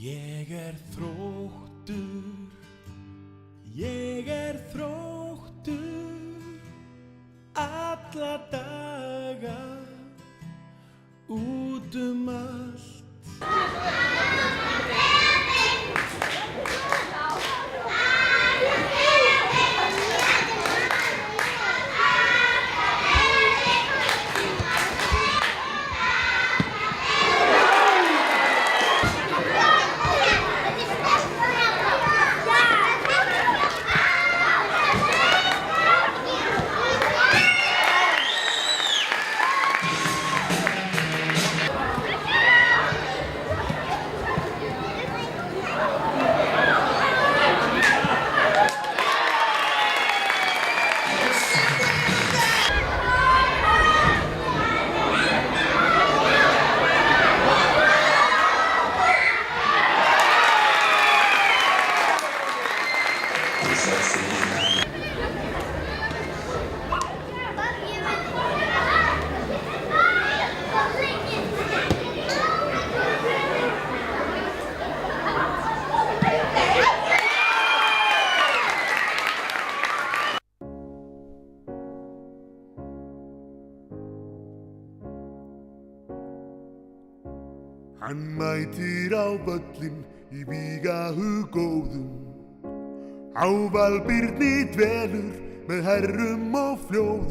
Ég er þróttur alla daga út allt. Hann mætir á völlinn í vígahug góðum. Á Valbirni dvelur með herrum og fljóðum.